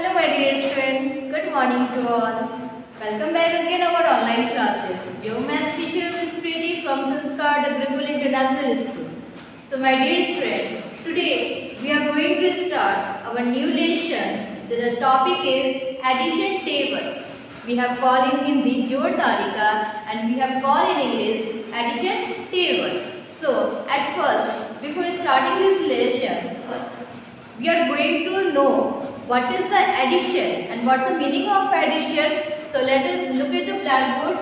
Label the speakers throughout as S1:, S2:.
S1: Hello my dear student, good morning to all. Welcome back again our online classes. Your maths teacher Miss Preeti from Sanskar Gurukul International School. So my dear student, today we are going to start our new lesson. The topic is addition table. We have called in Hindi Jod Tarika and we have called in English addition table. So at first, before starting this lesson, we are going to know what is the addition and what's the meaning of addition. So let us look at the blackboard.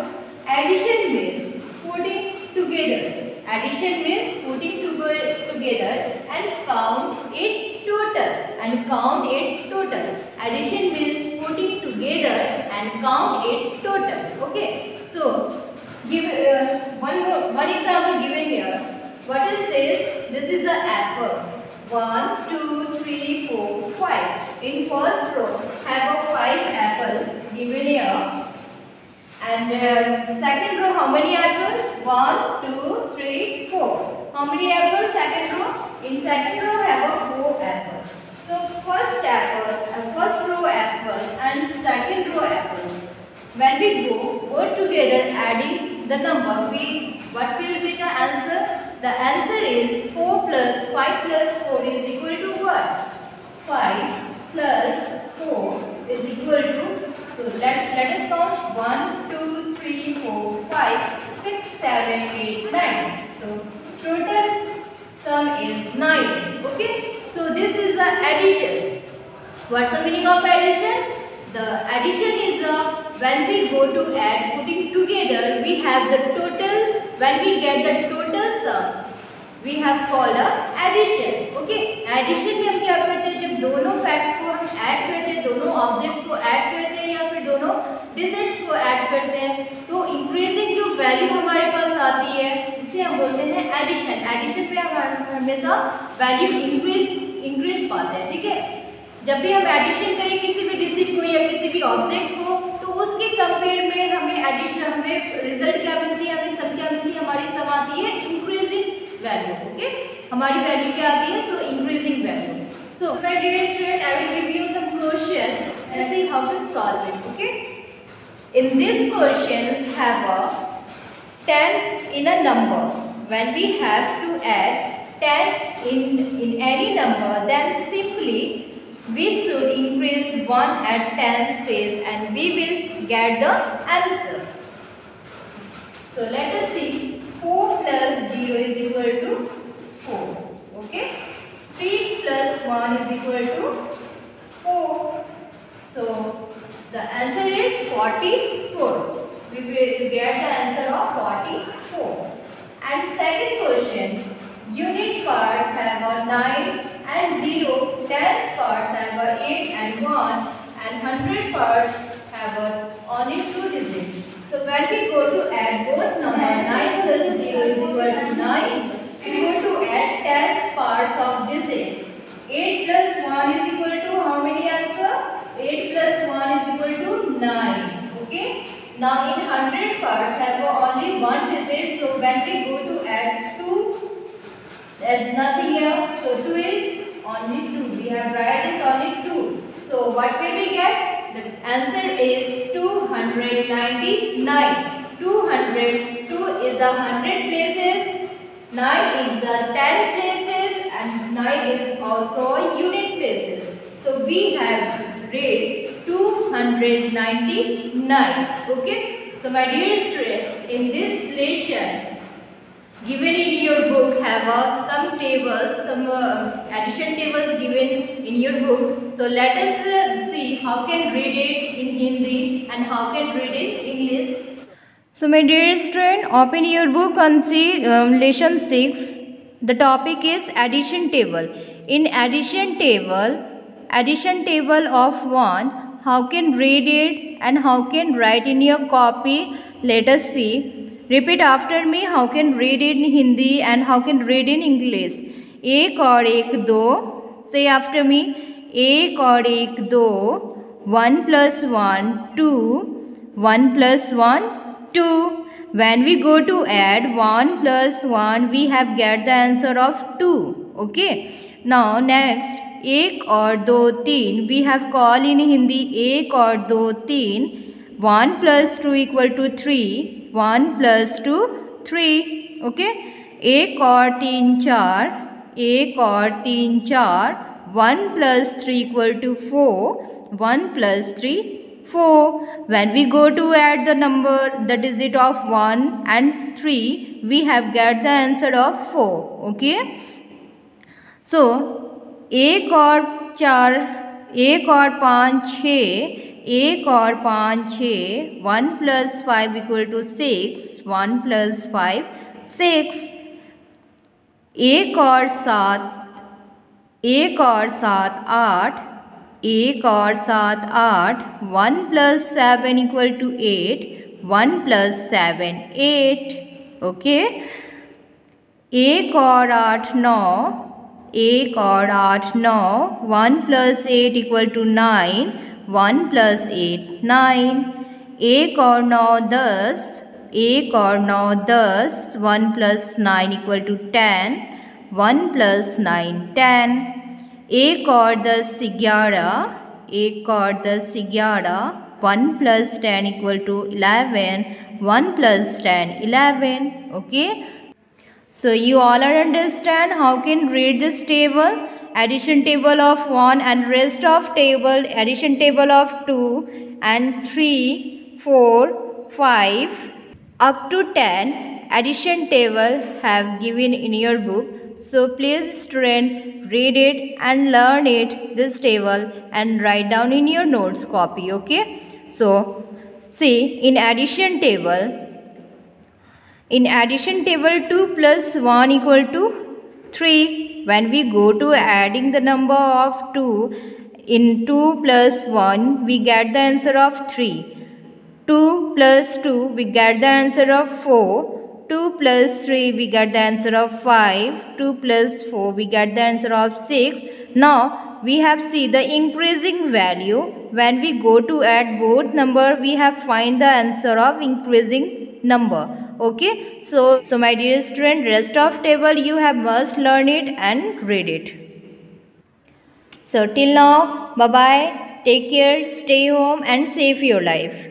S1: Addition means putting together. Addition means putting together and count it total. And count it total. Addition means putting together and count it total. Okay. So give one example given here. What is this? This is an apple. 1, 2, 3, 4, 5. In first row, have a 5 apple given here. And second row, how many apples? 1, 2, 3, 4. How many apples? Second row. In second row, have a 4 apples. So first apple, first row apple, and second row apples. When we go both together, adding the number, what will be the answer? The answer is 4 plus 5 plus 4 is equal to what? 5 plus 4 is equal to, so let us count 1, 2, 3, 4, 5, 6, 7, 8, 9. So total sum is 9. Okay. So this is the addition. What's the meaning of addition? The addition is when we go to add, putting together, we have the total. When we get the total sum, we have called addition. Okay. Addition में हम क्या करते हैं? जब दोनों fact को हम add करते हैं, दोनों ऑब्जेक्ट को ऐड करते हैं या फिर दोनों डिजिट्स को ऐड करते हैं, तो इंक्रीजिंग जो वैल्यू हमारे पास आती है, इसे हम बोलते हैं एडिशन. एडिशन पे हम हमेशा वैल्यू इंक्रीज पाते हैं. ठीक है. जब भी हम एडिशन करें किसी भी डिजिट को या किसी भी ऑब्जेक्ट को, तो उसके कंपेयर में हमें एडिशन, हमें रिजल्ट क्या मिलती है, हमें सम क्या मिलती है? हमारी सम आती है इंक्रीजिंग वैल्यू. ओके. हमारी वैल्यू क्या आती है? तो increasing value. So my dear student, I will give you some questions and see how to solve it. Okay. In this questions have a 10 in a number. When we have to add 10 in any number, then simply we should increase 1 at 10's place and we will get the answer. So let us see. 4 plus 0 is equal to 4. Okay. 3 plus 1 is equal to 4. So the answer is 44. We will get the answer of 44. And second question. Unit parts have a 9 and 0. Tens parts have a 8 and 1. And 100 parts have a only 2 digits. So when we go to add both number 9 plus 0 is equal to 9. We go to add tens parts of digits. 8 plus 1 is equal to how many answer? 8 plus 1 is equal to 9. Okay. Now in 100 parts have only 1 digit. So when we go to add 2, there's nothing here. So 2 is only 2. We have write is only 2. So what will we get? The answer is 299. 202 is a 100 places. 9 is the 10 places and 9 is also unit places. So we have read 299. Okay. So my dear student, in this lesson given in your book have some tables, some addition tables given in your book. So let us see how can read it in Hindi and how can read it in English. So my dear student, open your book and see lesson 6. The topic is addition table. In addition table of 1, how can read it and how can write in your copy? Let us see. Repeat after me. How can read it in Hindi and how can read in English? एक और एक दो. Say after me. एक और एक दो. 1 plus 1 2. 1 plus 1 2. When we go to add 1 plus 1, we have get the answer of 2. Okay. Now next. एक और दो तीन, we have call in Hindi एक और दो तीन, 1 plus 2 equal to 3, 1 plus 2 3, okay. एक और तीन चार, एक और तीन चार, 1 plus 3 equal to 4, 1 plus 3 4. When we go to add the number, the digit of 1 and 3, we have get the answer of 4, okay. So एक और चार, एक और पाँच छः, एक और पाँच छः, 1 plus 5 equal to 6, 1 plus 5 6. एक और सात, एक और सात आठ, एक और सात आठ, 1 plus 7 equal to 8, 1 plus 7 8, okay. एक और आठ नौ, एक और आठ नौ, 1 plus 8 equal to 9, 1 plus 8 9. एक और नौ दस, एक और नौ दस, 1 plus 9 equal to 10, 1 plus 9 10. एक और 10 11, एक और 10 11, 1 plus 10 equal to 11, 1 plus 10 11, okay. So you all are understand how can read this table, addition table of 1 and rest of table, addition table of 2 and 3, 4, 5 up to 10 addition table have given in your book. So please student read it and learn it this table and write down in your notes copy, okay. So see in addition table, in addition table 2 plus 1 equal to 3. When we go to adding the number of 2 in 2 plus 1, we get the answer of 3. 2 plus 2, we get the answer of 4. 2 plus 3, we get the answer of 5. 2 plus 4, we get the answer of 6. Now, we have seen the increasing value. When we go to add both number, we have find the answer of increasing number. Okay. So my dear student, rest of table you have must learn it and read it. So till now, bye-bye. Take care, stay home and save your life.